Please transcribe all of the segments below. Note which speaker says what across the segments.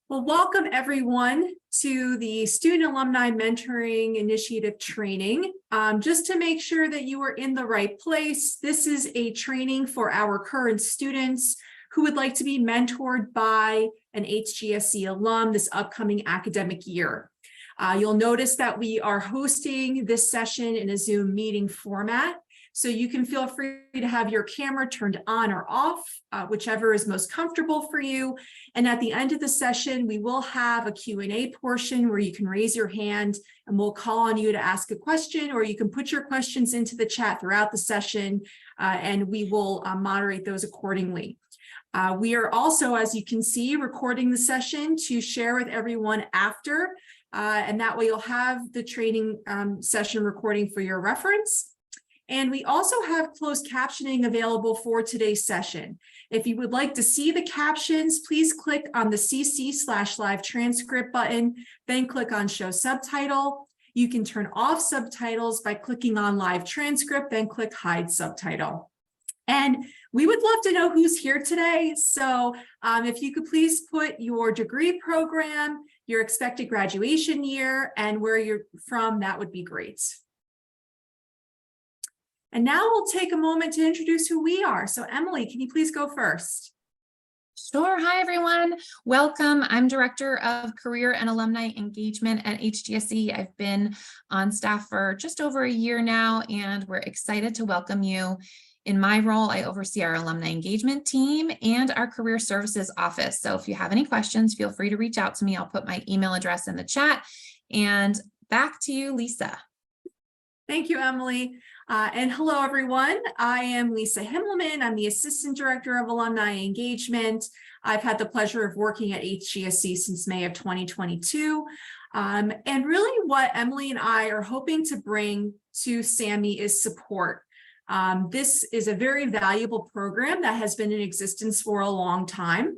Speaker 1: Well, welcome everyone to the Student Alumni Mentoring Initiative training. Just to make sure that you are in the right place, this is a training for our current students who would like to be mentored by an HGSE alum this upcoming academic year. You'll notice that we are hosting this session in a Zoom meeting format. So you can feel free to have your camera turned on or off, whichever is most comfortable for you. And at the end of the session, we will have a Q&A portion where you can raise your hand and we'll call on you to ask a question, or you can put your questions into the chat throughout the session and we will moderate those accordingly. We are also, as you can see, recording the session to share with everyone after, and that way you'll have the training session recording for your reference. And we also have closed captioning available for today's session. If you would like to see the captions, please click on the CC/live transcript button, then click on show subtitle. You can turn off subtitles by clicking on live transcript, then click hide subtitle. And we would love to know who's here today. So if you could please put your degree program, your expected graduation year, and where you're from, that would be great. And now we'll take a moment to introduce who we are. So Emily, can you please go first?
Speaker 2: Sure. Hi, everyone. Welcome. I'm Director of Career and Alumni Engagement at HGSE. I've been on staff for just over a year now, and we're excited to welcome you. In my role, I oversee our alumni engagement team and our career services office. So if you have any questions, feel free to reach out to me. I'll put my email address in the chat. And back to you, Lisa.
Speaker 1: Thank you, Emily. And hello, everyone. I am Lisa Himmelman. I'm the Assistant Director of Alumni Engagement. I've had the pleasure of working at HGSE since May of 2022. And really what Emily and I are hoping to bring to SAMI is support. This is a very valuable program that has been in existence for a long time.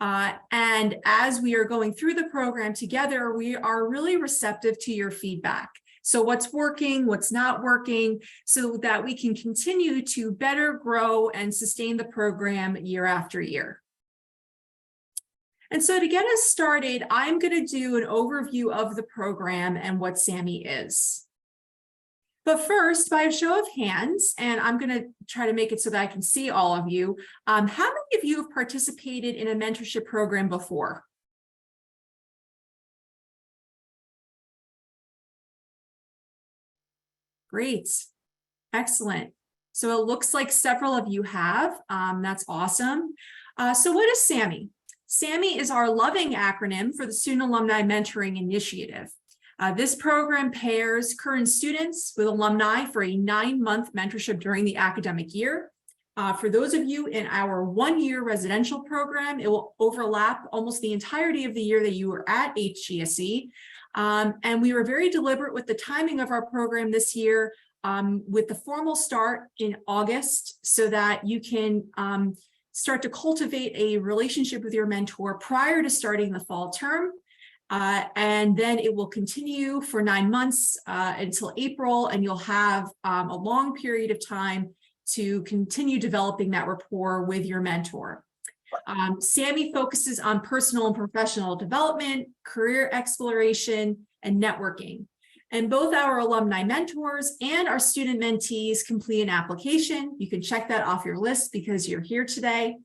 Speaker 1: And as we are going through the program together, we are really receptive to your feedback. So what's working, what's not working, so that we can continue to better grow and sustain the program year after year. And so to get us started, I'm going to do an overview of the program and what SAMI is. But first, by a show of hands, and I'm going to try to make it so that I can see all of you, how many of you have participated in a mentorship program before? Great. Excellent. So it looks like several of you have. That's awesome. So what is SAMI? SAMI is our loving acronym for the Student Alumni Mentoring Initiative. This program pairs current students with alumni for a 9-month mentorship during the academic year. For those of you in our 1-year residential program, it will overlap almost the entirety of the year that you were at HGSE. And we were very deliberate with the timing of our program this year, with the formal start in August, so that you can start to cultivate a relationship with your mentor prior to starting the fall term. And then it will continue for 9 months until April, and you'll have a long period of time to continue developing that rapport with your mentor. SAMI focuses on personal and professional development, career exploration, and networking. And both our alumni mentors and our student mentees complete an application. You can check that off your list because you're here today.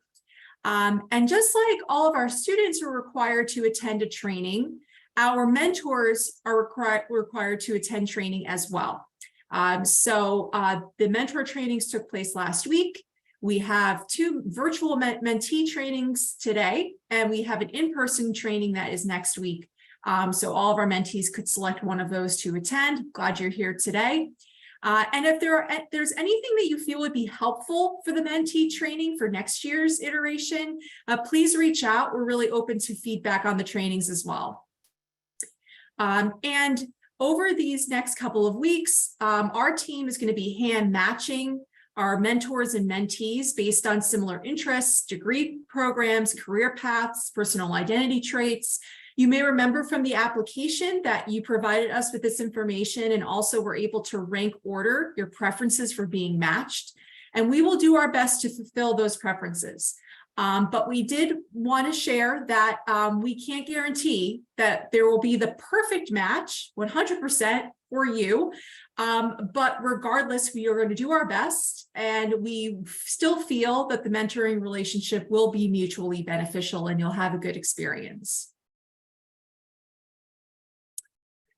Speaker 1: And just like all of our students are required to attend a training, our mentors are required to attend training as well. The mentor trainings took place last week. We have 2 virtual mentee trainings today, and we have an in-person training that is next week. So all of our mentees could select one of those to attend. Glad you're here today. And if there's anything that you feel would be helpful for the mentee training for next year's iteration, please reach out. We're really open to feedback on the trainings as well. And over these next couple of weeks, our team is going to be hand matching our mentors and mentees based on similar interests, degree programs, career paths, personal identity traits. You may remember from the application that you provided us with this information, and also were able to rank order your preferences for being matched. And we will do our best to fulfill those preferences. But we did want to share that we can't guarantee that there will be the perfect match 100% for you. But regardless, we are going to do our best, and we still feel that the mentoring relationship will be mutually beneficial and you'll have a good experience.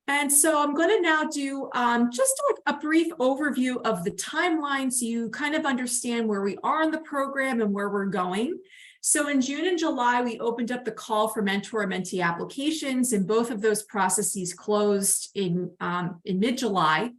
Speaker 1: And so I'm going to now do just like a brief overview of the timeline so you kind of understand where we are in the program and where we're going. So in June and July, we opened up the call for mentor-mentee applications, and both of those processes closed in mid-July.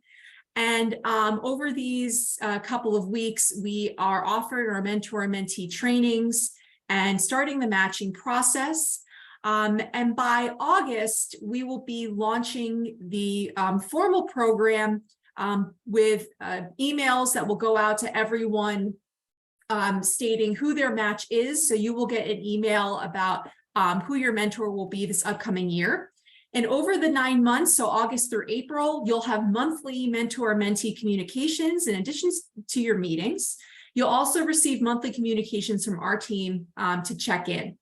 Speaker 1: And over these couple of weeks, we are offering our mentor-mentee trainings and starting the matching process. And by August, we will be launching the formal program with emails that will go out to everyone stating who their match is. So you will get an email about who your mentor will be this upcoming year. And over the 9 months, so August through April, you'll have monthly mentor-mentee communications in addition to your meetings. You'll also receive monthly communications from our team to check in.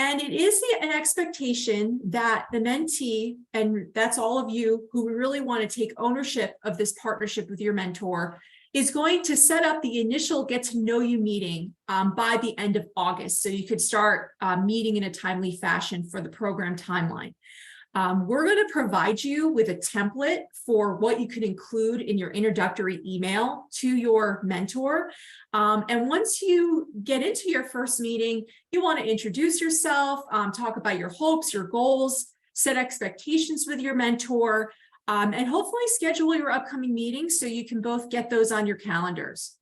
Speaker 1: And it is an expectation that the mentee, and that's all of you who really want to take ownership of this partnership with your mentor, is going to set up the initial get to know you meeting by the end of August. So you could start meeting in a timely fashion for the program timeline. We're going to provide you with a template for what you could include in your introductory email to your mentor. And once you get into your first meeting, you want to introduce yourself, talk about your hopes, your goals, set expectations with your mentor, and hopefully schedule your upcoming meetings so you can both get those on your calendars.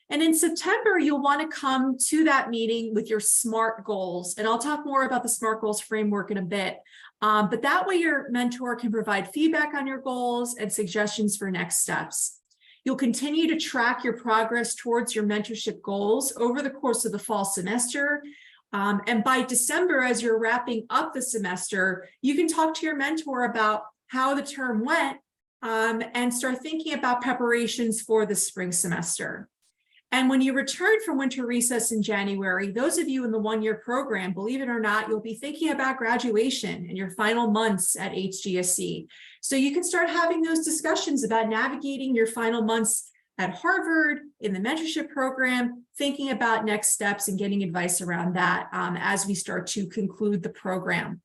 Speaker 1: And in September, you'll want to come to that meeting with your SMART goals. And I'll talk more about the SMART goals framework in a bit. But that way your mentor can provide feedback on your goals and suggestions for next steps. You'll continue to track your progress towards your mentorship goals over the course of the fall semester. And by December, as you're wrapping up the semester, you can talk to your mentor about how the term went and start thinking about preparations for the spring semester. And when you return from winter recess in January, those of you in the one-year program, believe it or not, you'll be thinking about graduation and your final months at HGSE. So you can start having those discussions about navigating your final months at Harvard in the mentorship program, thinking about next steps and getting advice around that as we start to conclude the program.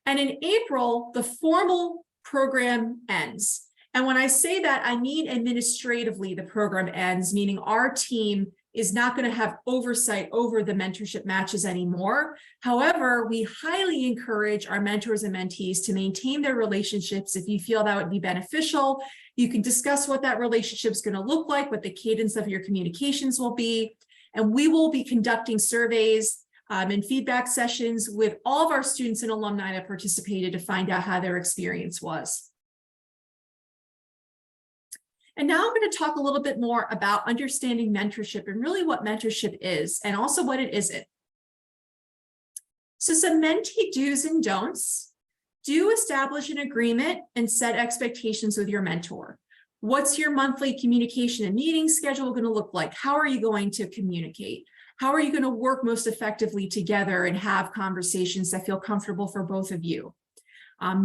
Speaker 1: And in April, the formal program ends. And when I say that, I mean administratively the program ends, meaning our team is not going to have oversight over the mentorship matches anymore. However, we highly encourage our mentors and mentees to maintain their relationships. If you feel that would be beneficial, you can discuss what that relationship is going to look like, what the cadence of your communications will be. And we will be conducting surveys and feedback sessions with all of our students and alumni that participated to find out how their experience was. And now I'm going to talk a little bit more about understanding mentorship and really what mentorship is and also what it isn't. So some mentee do's and don'ts. Do establish an agreement and set expectations with your mentor. What's your monthly communication and meeting schedule going to look like? How are you going to communicate? How are you going to work most effectively together and have conversations that feel comfortable for both of you?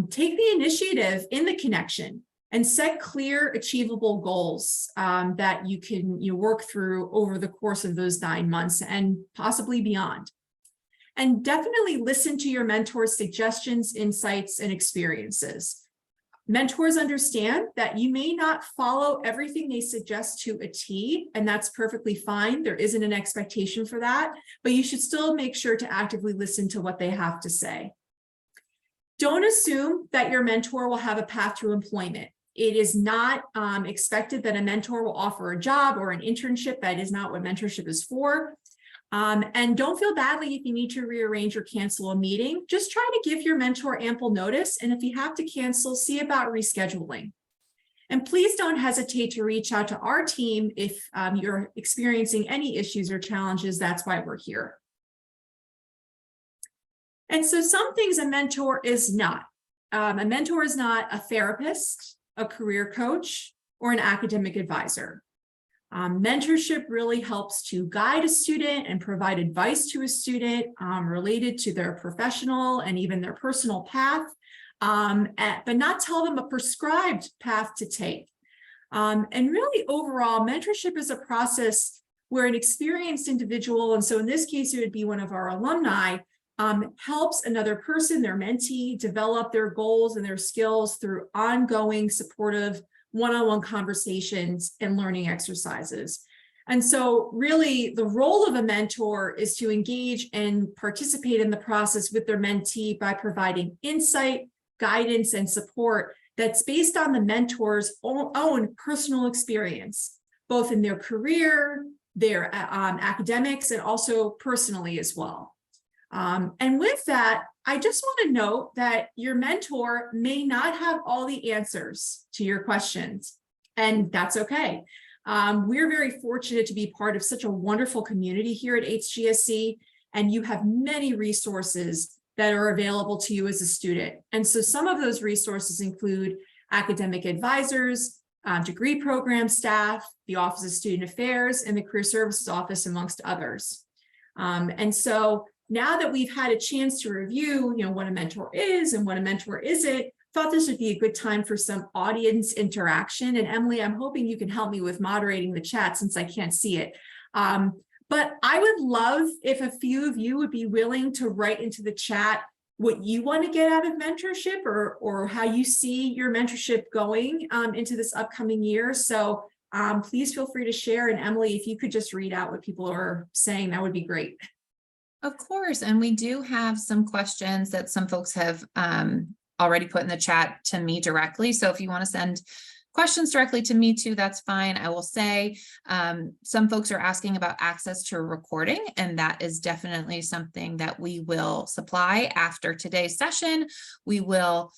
Speaker 1: Take the initiative in the connection and set clear, achievable goals that you can work through over the course of those 9 months and possibly beyond. And definitely listen to your mentor's suggestions, insights, and experiences. Mentors understand that you may not follow everything they suggest to a T, and that's perfectly fine. There isn't an expectation for that, but you should still make sure to actively listen to what they have to say. Don't assume that your mentor will have a path to employment. It is not expected that a mentor will offer a job or an internship. That is not what mentorship is for. And don't feel badly if you need to rearrange or cancel a meeting. Just try to give your mentor ample notice. And if you have to cancel, see about rescheduling. And please don't hesitate to reach out to our team if you're experiencing any issues or challenges. That's why we're here. And so some things a mentor is not. A mentor is not a therapist, a career coach, or an academic advisor. Mentorship really helps to guide a student and provide advice to a student related to their professional and even their personal path, but not tell them a prescribed path to take. And really overall, mentorship is a process where an experienced individual, and so in this case, it would be one of our alumni, helps another person, their mentee, develop their goals and their skills through ongoing supportive one-on-one conversations and learning exercises. And so really the role of a mentor is to engage and participate in the process with their mentee by providing insight, guidance, and support that's based on the mentor's own personal experience, both in their career, their academics, and also personally as well. And with that, I just want to note that your mentor may not have all the answers to your questions, and that's okay. We're very fortunate to be part of such a wonderful community here at HGSE, and you have many resources that are available to you as a student. And so some of those resources include academic advisors, degree program staff, the Office of Student Affairs, and the Career Services Office, amongst others. And so now that we've had a chance to review, what a mentor is and what a mentor isn't, thought this would be a good time for some audience interaction. And Emily, I'm hoping you can help me with moderating the chat since I can't see it. But I would love if a few of you would be willing to write into the chat what you want to get out of mentorship, or how you see your mentorship going into this upcoming year. So please feel free to share. And Emily, if you could just read out what people are saying, that would be great.
Speaker 2: Of course. And we do have some questions that some folks have already put in the chat to me directly. So if you want to send questions directly to me too, that's fine. I will say some folks are asking about access to a recording, and that is definitely something that we will supply after today's session. We will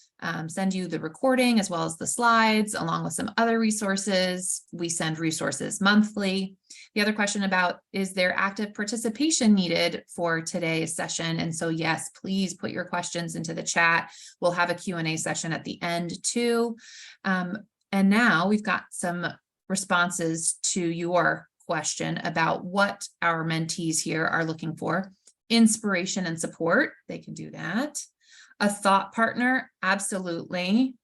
Speaker 2: send you the recording as well as the slides along with some other resources. We send resources monthly. The other question about, is there active participation needed for today's session? And so yes, please put your questions into the chat. We'll have a Q&A session at the end too. And now we've got some responses to your question about what our mentees here are looking for. Inspiration and support, they can do that. A thought partner, absolutely.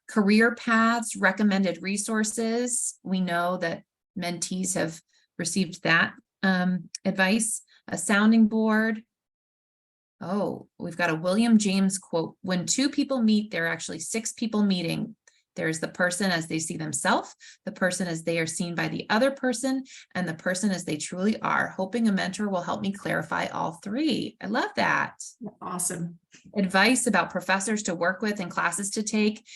Speaker 2: Career paths, recommended resources. We know that mentees have received that advice. A sounding board. Oh, we've got a William James quote. When two people meet, there are actually 6 people meeting. There's the person as they see themselves, the person as they are seen by the other person, and the person as they truly are. Hoping a mentor will help me clarify all 3. I love that.
Speaker 1: Awesome.
Speaker 2: Advice about professors to work with and classes to take.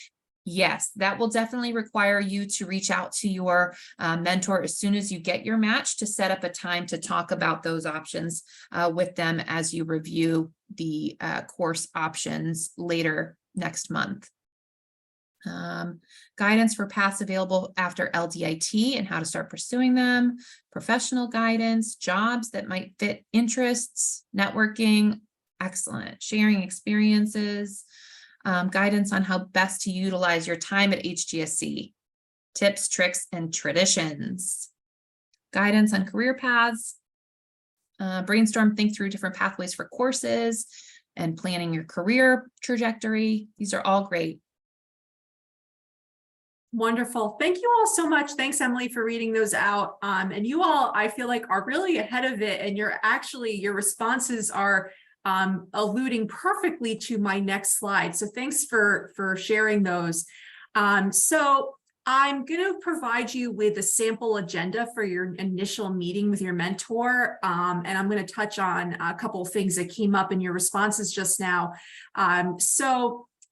Speaker 2: Yes, that will definitely require you to reach out to your mentor as soon as you get your match to set up a time to talk about those options with them as you review the course options later next month. Guidance for paths available after LDIT and how to start pursuing them, professional guidance, jobs that might fit interests, networking, excellent, sharing experiences, guidance on how best to utilize your time at HGSE, tips, tricks, and traditions, guidance on career paths, brainstorm, think through different pathways for courses, and planning your career trajectory. These are all great.
Speaker 1: Wonderful. Thank you all so much. Thanks, Emily, for reading those out. And you all, I feel like, are really ahead of it. And your responses are alluding perfectly to my next slide. So thanks for sharing those. So I'm going to provide you with a sample agenda for your initial meeting with your mentor. And I'm going to touch on a couple of things that came up in your responses just now.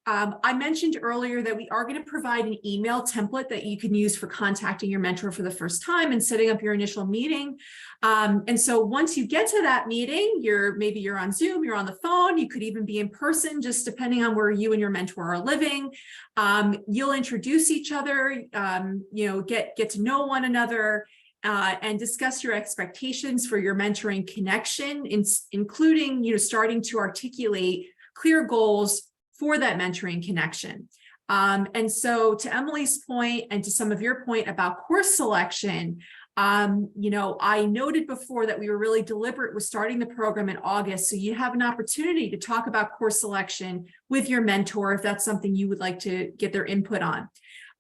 Speaker 1: I mentioned earlier that we are going to provide an email template that you can use for contacting your mentor for the first time and setting up your initial meeting. And so once you get to that meeting, maybe you're on Zoom, you're on the phone, you could even be in person, just depending on where you and your mentor are living. You'll introduce each other, get to know one another, and discuss your expectations for your mentoring connection, including starting to articulate clear goals for that mentoring connection. And so to Emily's point and to some of your point about course selection, I noted before that we were really deliberate with starting the program in August. So you have an opportunity to talk about course selection with your mentor if that's something you would like to get their input on.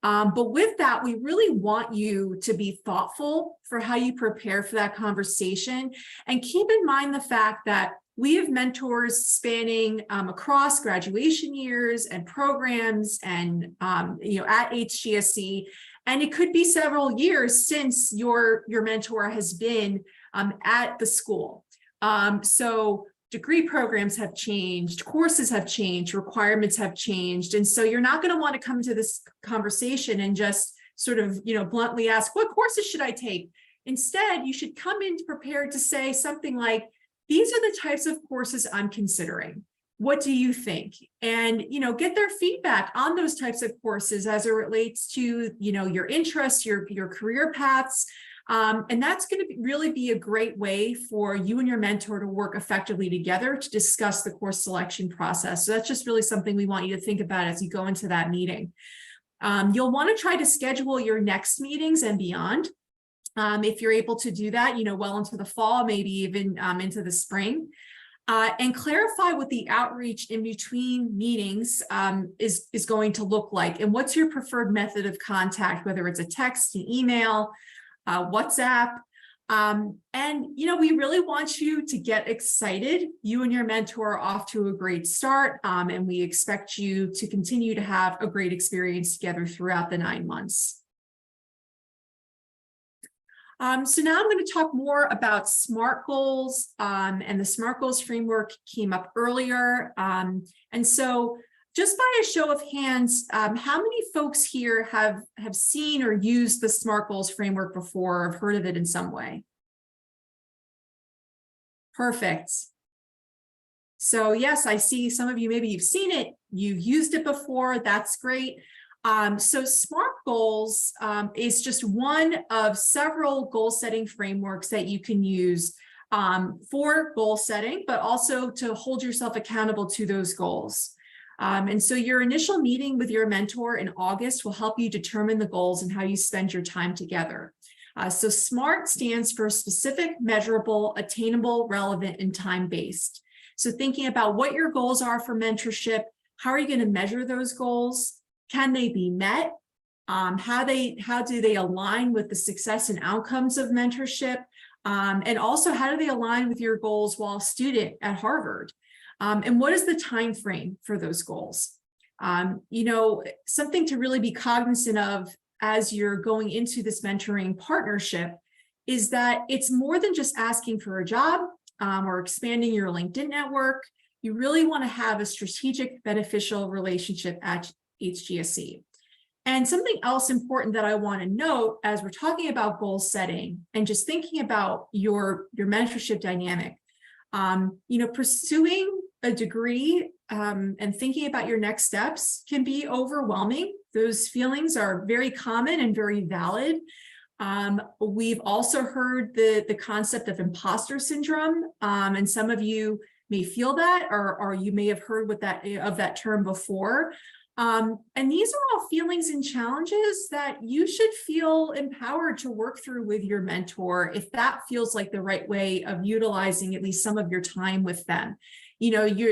Speaker 1: But with that, we really want you to be thoughtful for how you prepare for that conversation, and keep in mind the fact that we have mentors spanning across graduation years and programs and at HGSE, and it could be several years since your mentor has been at the school. So degree programs have changed, courses have changed, requirements have changed. And so you're not going to want to come to this conversation and just sort of, bluntly ask, what courses should I take? Instead, you should come in prepared to say something like, these are the types of courses I'm considering. What do you think? And, get their feedback on those types of courses as it relates to, your interests, your career paths. And that's going to really be a great way for you and your mentor to work effectively together to discuss the course selection process. So that's just really something we want you to think about as you go into that meeting. You'll want to try to schedule your next meetings and beyond. If you're able to do that, well into the fall, maybe even into the spring. And clarify what the outreach in between meetings is going to look like, and what's your preferred method of contact, whether it's a text, an email, WhatsApp. And we really want you to get excited. You and your mentor are off to a great start, and we expect you to continue to have a great experience together throughout the 9 months. So now I'm going to talk more about SMART goals, and the SMART goals framework came up earlier. And so just by a show of hands, how many folks here have seen or used the SMART goals framework before, or have heard of it in some way? Perfect. So yes, I see some of you, maybe you've seen it, you've used it before, that's great. So SMART goals is just one of several goal setting frameworks that you can use for goal setting, but also to hold yourself accountable to those goals. And so your initial meeting with your mentor in August will help you determine the goals and how you spend your time together. So SMART stands for specific, measurable, attainable, relevant, and time-based. So thinking about what your goals are for mentorship, how are you going to measure those goals? Can they be met? How do they align with the success and outcomes of mentorship? And also, how do they align with your goals while a student at Harvard? And what is the time frame for those goals? Something to really be cognizant of as you're going into this mentoring partnership is that it's more than just asking for a job or expanding your LinkedIn network. You really want to have a strategic, beneficial relationship at HGSE. And something else important that I want to note as we're talking about goal setting and just thinking about your mentorship dynamic, pursuing a degree and thinking about your next steps can be overwhelming. Those feelings are very common and very valid. We've also heard the concept of imposter syndrome, and some of you may feel that, or you may have heard of that term before. And these are all feelings and challenges that you should feel empowered to work through with your mentor if that feels like the right way of utilizing at least some of your time with them.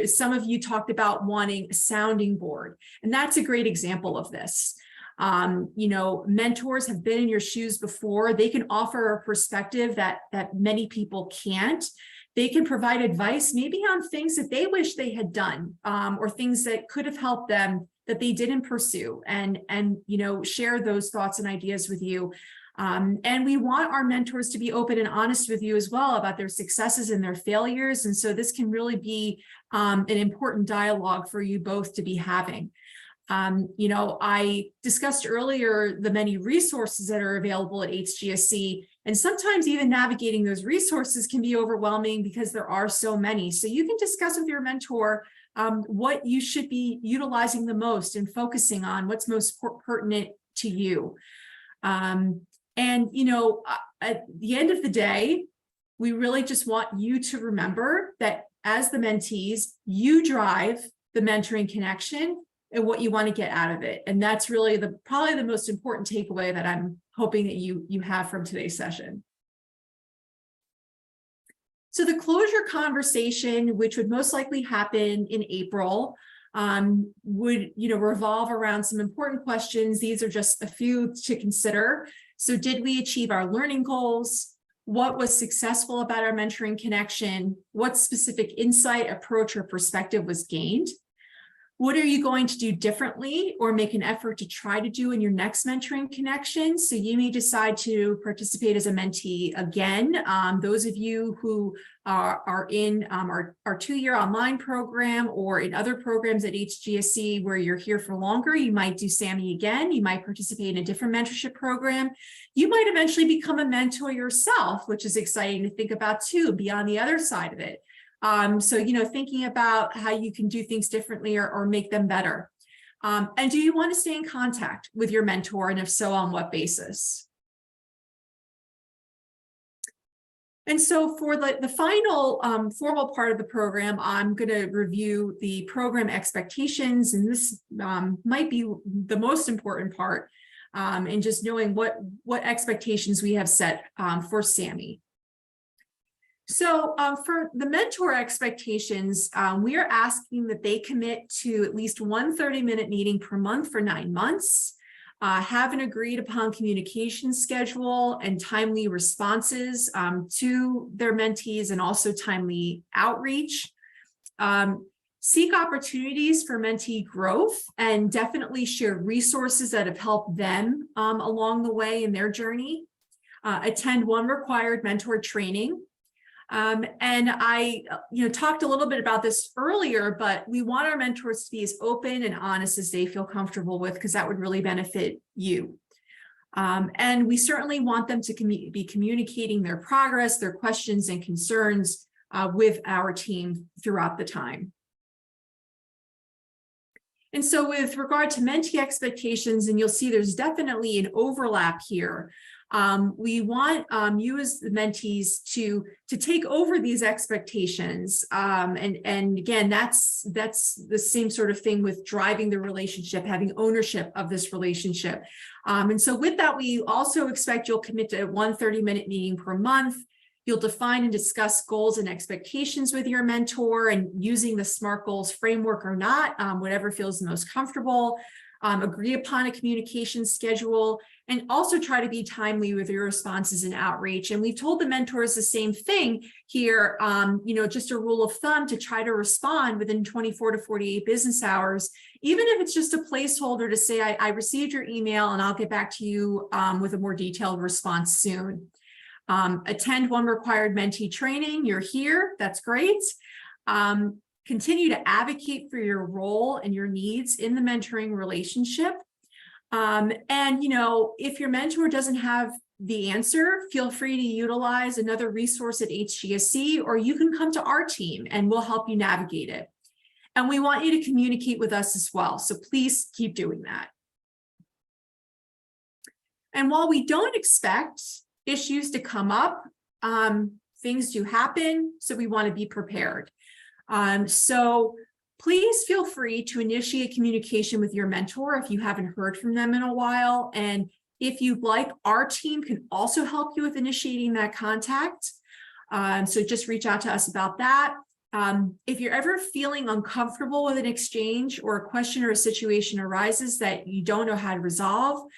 Speaker 1: Some of you talked about wanting a sounding board, and that's a great example of this. Mentors have been in your shoes before. They can offer a perspective that many people can't. They can provide advice maybe on things that they wish they had done, or things that could have helped them that they didn't pursue, and share those thoughts and ideas with you. And we want our mentors to be open and honest with you as well about their successes and their failures. And so this can really be an important dialogue for you both to be having. I discussed earlier the many resources that are available at HGSE, and sometimes even navigating those resources can be overwhelming because there are so many. So you can discuss with your mentor what you should be utilizing the most and focusing on, what's most pertinent to you. At the end of the day, we really just want you to remember that as the mentees, you drive the mentoring connection. and what you want to get out of it. And that's really probably the most important takeaway that I'm hoping that you have from today's session. So the closure conversation, which would most likely happen in April, would revolve around some important questions. These are just a few to consider. So did we achieve our learning goals? What was successful about our mentoring connection? What specific insight, approach, or perspective was gained? What are you going to do differently or make an effort to try to do in your next mentoring connection? So you may decide to participate as a mentee again. Those of you who are in our 2-year online program or in other programs at HGSE where you're here for longer, you might do SAMI again. You might participate in a different mentorship program. You might eventually become a mentor yourself, which is exciting to think about too, be on the other side of it. So, thinking about how you can do things differently or make them better. And do you want to stay in contact with your mentor? And if so, on what basis? And so for the final formal part of the program, I'm going to review the program expectations. And this might be the most important part in just knowing what expectations we have set for SAMI. So for the mentor expectations, we are asking that they commit to at least one 30-minute meeting per month for 9 months, have an agreed upon communication schedule and timely responses to their mentees and also timely outreach, seek opportunities for mentee growth and definitely share resources that have helped them along the way in their journey, attend one required mentor training. And I, talked a little bit about this earlier, but we want our mentors to be as open and honest as they feel comfortable with, because that would really benefit you. And we certainly want them to be communicating their progress, their questions and concerns with our team throughout the time. And so with regard to mentee expectations, and you'll see there's definitely an overlap here. We want you as the mentees to take over these expectations. And again, that's the same sort of thing with driving the relationship, having ownership of this relationship. And so with that, we also expect you'll commit to one 30-minute meeting per month. You'll define and discuss goals and expectations with your mentor and using the SMART goals framework or not, whatever feels the most comfortable. Agree upon a communication schedule, and also try to be timely with your responses and outreach. And we've told the mentors the same thing here, just a rule of thumb to try to respond within 24 to 48 business hours, even if it's just a placeholder to say, I received your email and I'll get back to you with a more detailed response soon. Attend one required mentee training. You're here. That's great. Continue to advocate for your role and your needs in the mentoring relationship. And, if your mentor doesn't have the answer, feel free to utilize another resource at HGSE, or you can come to our team and we'll help you navigate it. And we want you to communicate with us as well. So please keep doing that. And while we don't expect issues to come up, things do happen. So we want to be prepared. So please feel free to initiate communication with your mentor if you haven't heard from them in a while. And if you'd like, our team can also help you with initiating that contact. So just reach out to us about that. If you're ever feeling uncomfortable with an exchange or a question or a situation arises that you don't know how to resolve,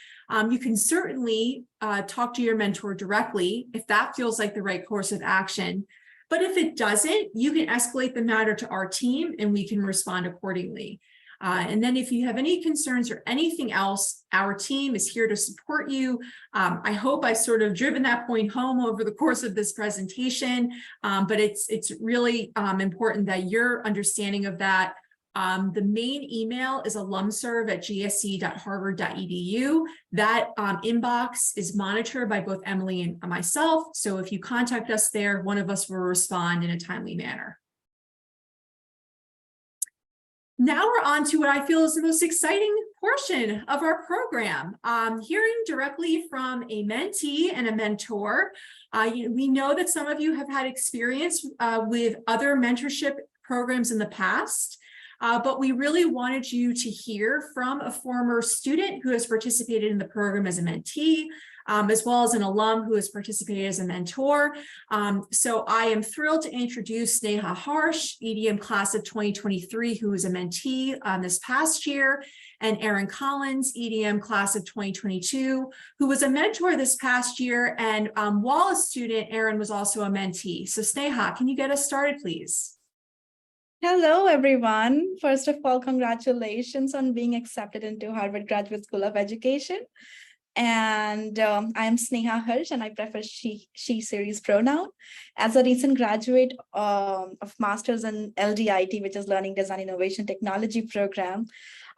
Speaker 1: you can certainly talk to your mentor directly if that feels like the right course of action. But if it doesn't, you can escalate the matter to our team and we can respond accordingly. And then if you have any concerns or anything else, our team is here to support you. I hope I sort of driven that point home over the course of this presentation, but it's really important that your understanding of that. The main email is alumserve@gsc.harvard.edu. That inbox is monitored by both Emily and myself. So if you contact us there, one of us will respond in a timely manner. Now we're on to what I feel is the most exciting portion of our program. Hearing directly from a mentee and a mentor. We know that some of you have had experience with other mentorship programs in the past. but we really wanted you to hear from a former student who has participated in the program as a mentee, as well as an alum who has participated as a mentor. So I am thrilled to introduce Sneha Harsh, EDM class of 2023, who is a mentee this past year, and Erin Collins, EDM class of 2022, who was a mentor this past year. And while a student, Erin was also a mentee. So Sneha, can you get us started, please?
Speaker 3: Hello, everyone. First of all, congratulations on being accepted into Harvard Graduate School of Education. And I am Sneha Harsh, and I prefer she series pronoun. As a recent graduate of Masters in LDIT, which is Learning Design Innovation Technology program,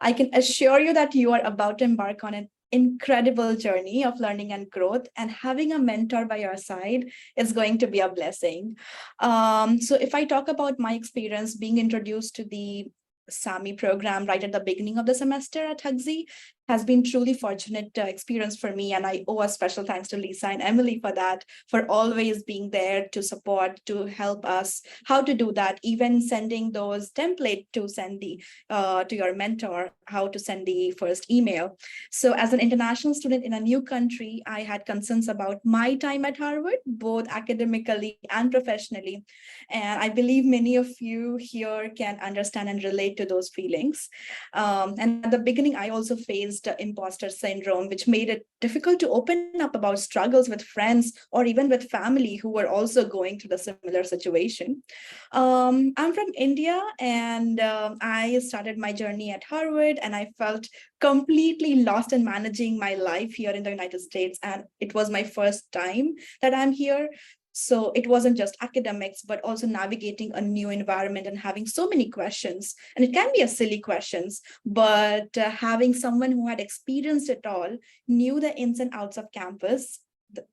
Speaker 3: I can assure you that you are about to embark on an incredible journey of learning and growth, and having a mentor by your side is going to be a blessing. So if I talk about my experience being introduced to the SAMI program right at the beginning of the semester at Hugsy, has been truly fortunate experience for me, and I owe a special thanks to Lisa and Emily for that, for always being there to support, to help us how to do that, even sending those templates to send the to your mentor, how to send the first email. So as an international student in a new country, I had concerns about my time at Harvard, both academically and professionally, and I believe many of you here can understand and relate to those feelings. And at the beginning, I also faced imposter syndrome, which made it difficult to open up about struggles with friends or even with family who were also going through the similar situation. I'm from India, and I started my journey at Harvard, and I felt completely lost in managing my life here in the United States. And it was my first time that I'm here. So it wasn't just academics, but also navigating a new environment and having so many questions. And it can be a silly questions, but having someone who had experienced it all, knew the ins and outs of campus,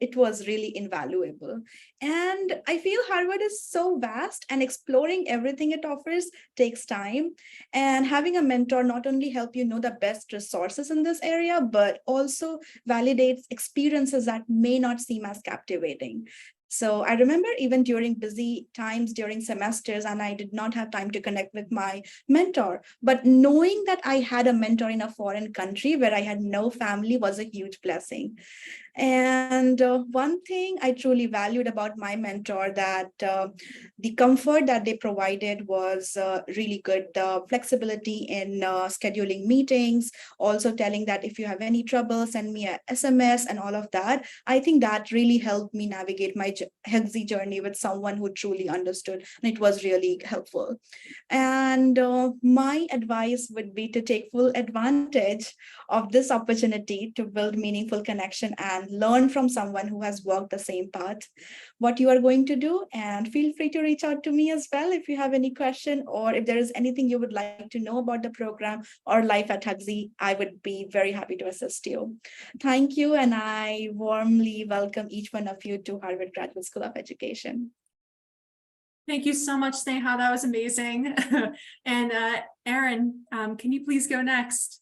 Speaker 3: it was really invaluable. And I feel Harvard is so vast, and exploring everything it offers takes time. And having a mentor not only help you know the best resources in this area, but also validates experiences that may not seem as captivating. So I remember even during busy times during semesters, and I did not have time to connect with my mentor, but knowing that I had a mentor in a foreign country where I had no family was a huge blessing. And one thing I truly valued about my mentor, that the comfort that they provided was really good. The flexibility in scheduling meetings, also telling that if you have any trouble, send me a SMS and all of that. I think that really helped me navigate my Hugsy journey with someone who truly understood, and it was really helpful. And my advice would be to take full advantage of this opportunity to build meaningful connection and learn from someone who has walked the same path, what you are going to do. And feel free to reach out to me as well if you have any question, or if there is anything you would like to know about the program or life at Hugsy. I would be very happy to assist you. Thank you, and I warmly welcome each one of you to Harvard Graduate School of Education.
Speaker 1: Thank you so much, Sneha. That was amazing. And Erin, can you please go next?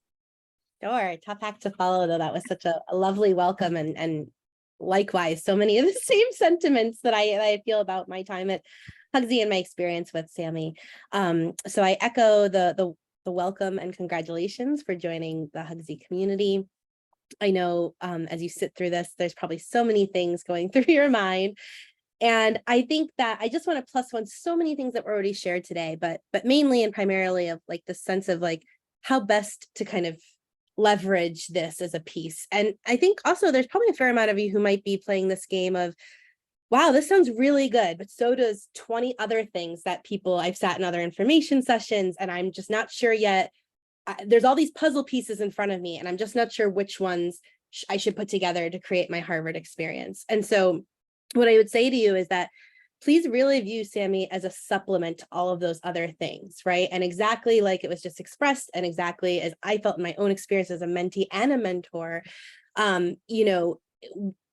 Speaker 4: Sure, tough act to follow, though. That was such a lovely welcome, and likewise, so many of the same sentiments that I feel about my time at Hugsy and my experience with Sammy. So I echo the welcome and congratulations for joining the Hugsy community. I know as you sit through this, there's probably so many things going through your mind. And I think that I just want to plus one so many things that were already shared today, but mainly and primarily of like the sense of like how best to kind of leverage this as a piece. And I think also there's probably a fair amount of you who might be playing this game of, wow, this sounds really good, but so does 20 other things that people, I've sat in other information sessions and I'm just not sure yet. There's all these puzzle pieces in front of me and I'm just not sure which ones I should put together to create my Harvard experience. And so what I would say to you is that please really view Sammy as a supplement to all of those other things, right? And exactly like it was just expressed, and exactly as I felt in my own experience as a mentee and a mentor, you know,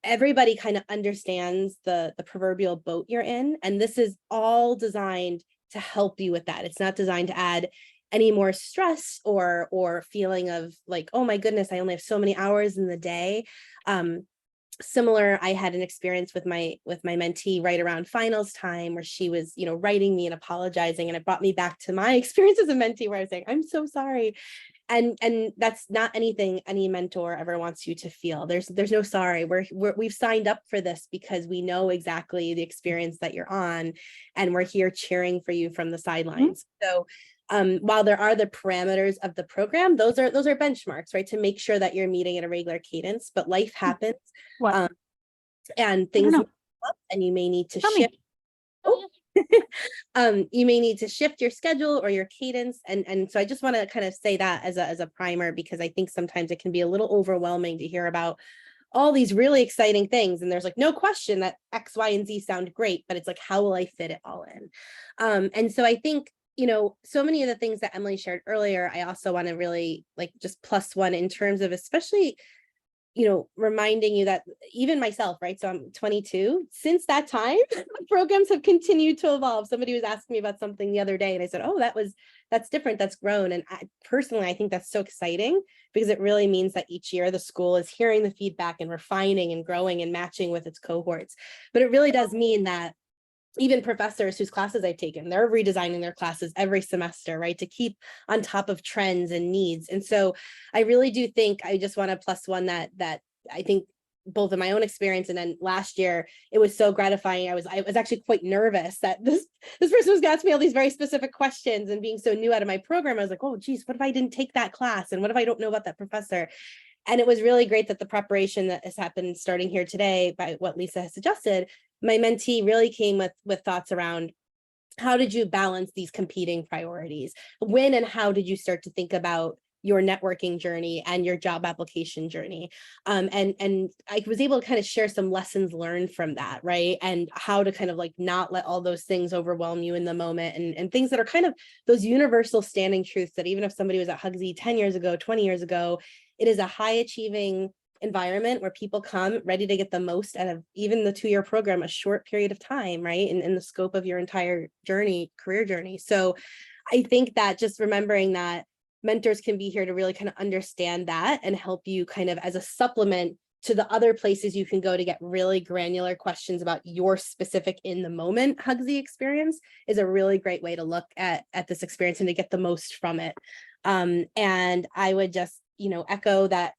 Speaker 4: everybody kind of understands the proverbial boat you're in, and this is all designed to help you with that. It's not designed to add any more stress or feeling of like, oh my goodness, I only have so many hours in the day. similar, I had an experience with my mentee right around finals time where she was, writing me and apologizing, and it brought me back to my experience as a mentee where I was saying, I'm so sorry. And that's not anything any mentor ever wants you to feel. There's no sorry. We've signed up for this because we know exactly the experience that you're on, and we're here cheering for you from the sidelines. So while there are the parameters of the program, those are benchmarks, right? To make sure that you're meeting at a regular cadence, but life happens. And things come up, and you may need to shift. You may need to shift your schedule or your cadence. And so I just want to kind of say that as a primer, because I think sometimes it can be a little overwhelming to hear about all these really exciting things. And there's like no question that X, Y, and Z sound great, but it's like, how will I fit it all in? And so I think, so many of the things that Emily shared earlier, I also want to really like just plus one in terms of especially reminding you that even myself, right? So I'm 22. Since that time, programs have continued to evolve. Somebody was asking me about something the other day, and I said, oh, that's different. That's grown. And personally, I think that's so exciting, because it really means that each year the school is hearing the feedback and refining and growing and matching with its cohorts. But it really does mean that even professors whose classes I've taken, they're redesigning their classes every semester, right, to keep on top of trends and needs. And so I really do think, I just want to plus one that I think both in my own experience, and then last year, it was so gratifying. I was actually quite nervous that this person was going to ask me all these very specific questions, and being so new out of my program, I was like, oh geez, what if I didn't take that class? And what if I don't know about that professor? And it was really great that the preparation that has happened starting here today by what Lisa has suggested, my mentee really came with thoughts around, how did you balance these competing priorities? When and how did you start to think about your networking journey and your job application journey? And I was able to kind of share some lessons learned from that, right? And how to kind of like not let all those things overwhelm you in the moment, and things that are kind of those universal standing truths that even if somebody was at Hugsy 10 years ago, 20 years ago, it is a high achieving environment where people come ready to get the most out of even the 2-year program, a short period of time, right? In the scope of your entire career journey. So I think that just remembering that mentors can be here to really kind of understand that and help you kind of as a supplement to the other places you can go to get really granular questions about your specific in the moment Hugsy experience is a really great way to look at this experience and to get the most from it. And I would just, echo that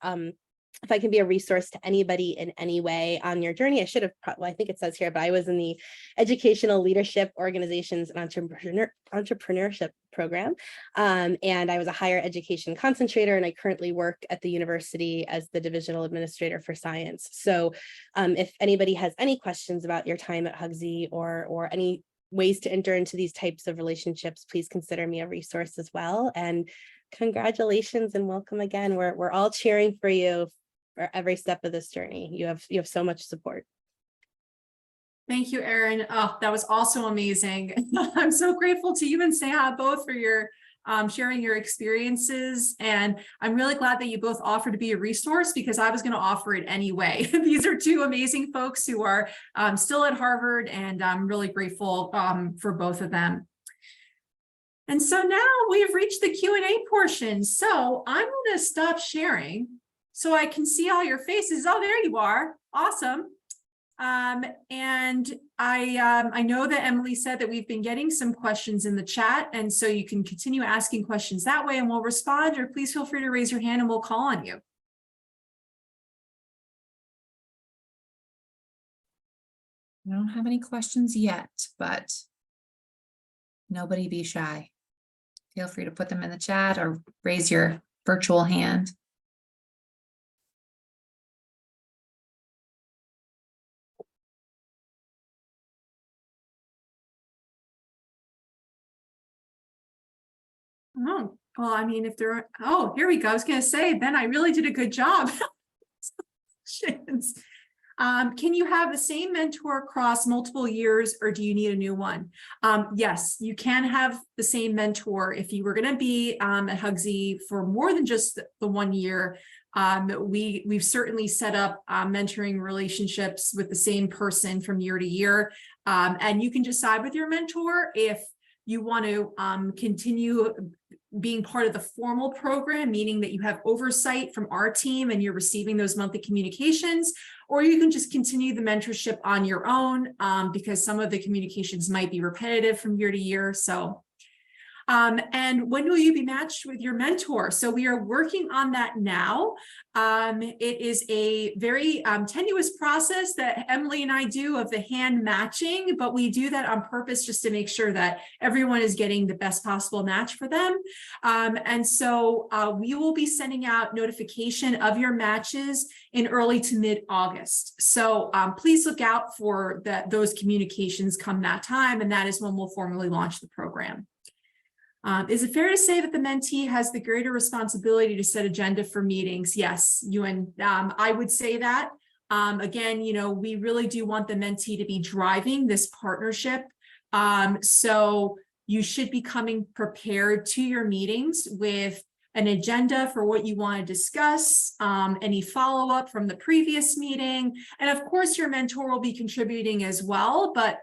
Speaker 4: if I can be a resource to anybody in any way on your journey, I should have, well, I think it says here, but I was in the Educational Leadership Organizations and Entrepreneurship program. And I was a higher education concentrator, and I currently work at the university as the divisional administrator for science. So if anybody has any questions about your time at Hugsy or any ways to enter into these types of relationships, please consider me a resource as well. And congratulations and welcome again. We're all cheering for you for every step of this journey. You have so much support.
Speaker 1: Thank you, Erin. Oh, that was also amazing. I'm so grateful to you and Sneha both for your sharing your experiences. And I'm really glad that you both offered to be a resource, because I was going to offer it anyway. These are two amazing folks who are still at Harvard, and I'm really grateful for both of them. And so now we have reached the Q&A portion. So I'm going to stop sharing so I can see all your faces. Oh, there you are. Awesome. And I know that Emily said that we've been getting some questions in the chat, and so you can continue asking questions that way and we'll respond, or please feel free to raise your hand and we'll call on you.
Speaker 2: I don't have any questions yet, but nobody be shy. Feel free to put them in the chat or raise your virtual hand.
Speaker 1: Oh, well, I mean, if there are, oh, here we go. I was going to say, Ben, I really did a good job. Can you have the same mentor across multiple years, or do you need a new one? Yes, you can have the same mentor if you were going to be at Hugsy for more than just the 1 year. We've certainly set up mentoring relationships with the same person from year to year, and you can decide with your mentor if you want to continue being part of the formal program, meaning that you have oversight from our team and you're receiving those monthly communications, or you can just continue the mentorship on your own, because some of the communications might be repetitive from year to year. So and when will you be matched with your mentor? So we are working on that now. It is a very tenuous process that Emily and I do of the hand matching, but we do that on purpose just to make sure that everyone is getting the best possible match for them. And so we will be sending out notification of your matches in early to mid-August. So please look out for those communications come that time, and that is when we'll formally launch the program. Is it fair to say that the mentee has the greater responsibility to set agenda for meetings? Yes, Ewan, I would say that. Again, you know, we really do want the mentee to be driving this partnership. So you should be coming prepared to your meetings with an agenda for what you want to discuss, any follow-up from the previous meeting. And of course, your mentor will be contributing as well, but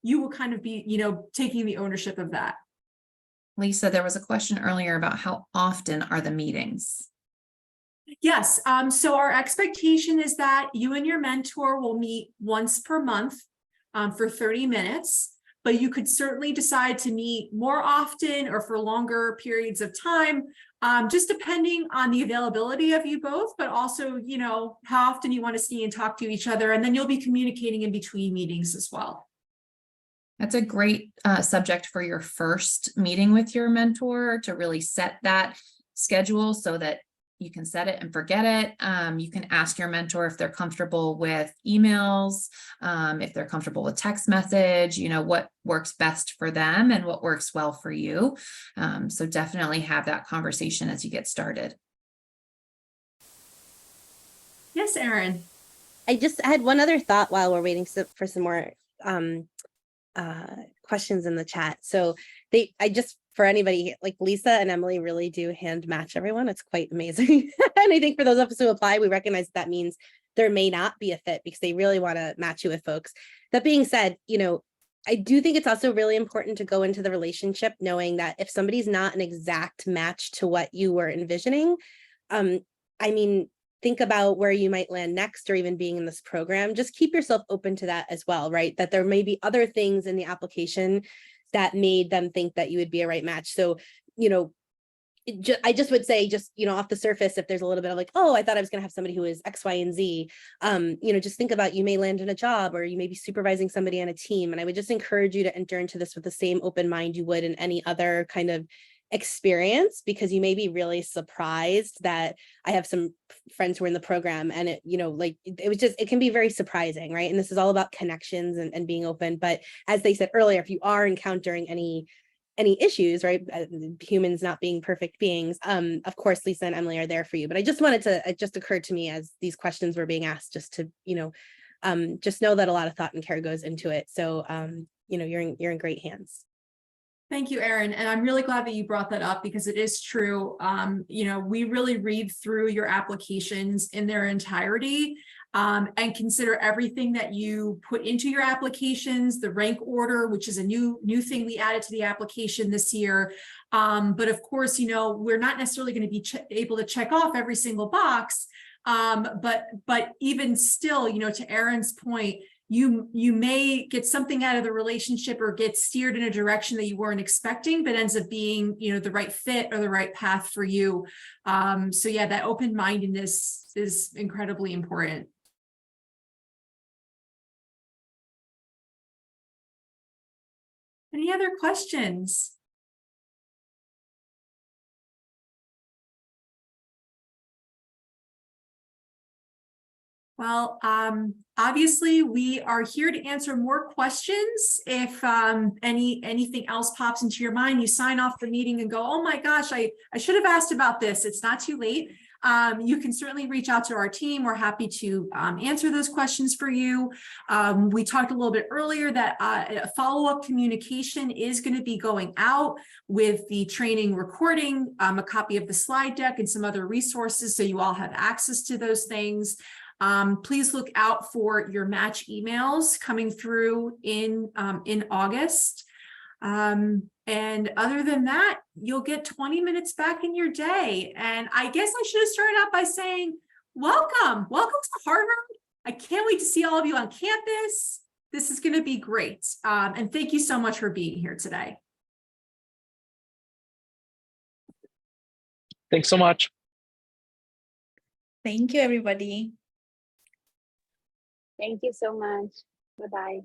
Speaker 1: you will kind of be, you know, taking the ownership of that.
Speaker 2: Lisa, there was a question earlier about how often are the meetings?
Speaker 1: Yes, so our expectation is that you and your mentor will meet once per month for 30 minutes, but you could certainly decide to meet more often or for longer periods of time, just depending on the availability of you both, but also, you know, how often you want to see and talk to each other, and then you'll be communicating in between meetings as well.
Speaker 2: That's a great subject for your first meeting with your mentor, to really set that schedule so that you can set it and forget it. You can ask your mentor if they're comfortable with emails, if they're comfortable with text message, you know, what works best for them and what works well for you. So definitely have that conversation as you get started.
Speaker 1: Yes, Erin.
Speaker 4: I just had one other thought while we're waiting for some more questions in the chat. So for anybody, like Lisa and Emily really do hand match everyone. It's quite amazing. And I think for those of us who apply, we recognize that means there may not be a fit because they really want to match you with folks. That being said, you know, I do think it's also really important to go into the relationship knowing that if somebody's not an exact match to what you were envisioning, I mean, think about where you might land next or even being in this program. Just keep yourself open to that as well, right? That there may be other things in the application that made them think that you would be a right match. So, you know, I just would say, just, you know, off the surface, if there's a little bit of like, oh, I thought I was going to have somebody who is X, Y, and Z, you know, just think about, you may land in a job or you may be supervising somebody on a team. And I would just encourage you to enter into this with the same open mind you would in any other kind of experience, because you may be really surprised. That I have some friends who are in the program and it, you know, like it can be very surprising, right? And this is all about connections and being open. But as they said earlier, if you are encountering any issues, right, humans not being perfect beings, of course Lisa and Emily are there for you. But I just wanted to, it just occurred to me as these questions were being asked, just to, you know, just know that a lot of thought and care goes into it. So you know, you're in great hands.
Speaker 1: Thank you, Erin. And I'm really glad that you brought that up, because it is true. You know, we really read through your applications in their entirety and consider everything that you put into your applications, the rank order, which is a new thing we added to the application this year. But of course, you know, we're not necessarily going to be able to check off every single box. But even still, you know, to Erin's point, you may get something out of the relationship or get steered in a direction that you weren't expecting, but ends up being, you know, the right fit or the right path for you. So yeah, that open-mindedness is incredibly important. Any other questions? Well, obviously we are here to answer more questions. If anything else pops into your mind, you sign off the meeting and go, oh my gosh, I should have asked about this. It's not too late. You can certainly reach out to our team. We're happy to answer those questions for you. We talked a little bit earlier that a follow-up communication is going to be going out with the training recording, a copy of the slide deck and some other resources, so you all have access to those things. Please look out for your match emails coming through in August. And other than that, you'll get 20 minutes back in your day. And I guess I should have started out by saying, welcome to Harvard. I can't wait to see all of you on campus. This is going to be great. And thank you so much for being here today.
Speaker 5: Thanks so much.
Speaker 3: Thank you, everybody.
Speaker 6: Thank you so much. Bye-bye.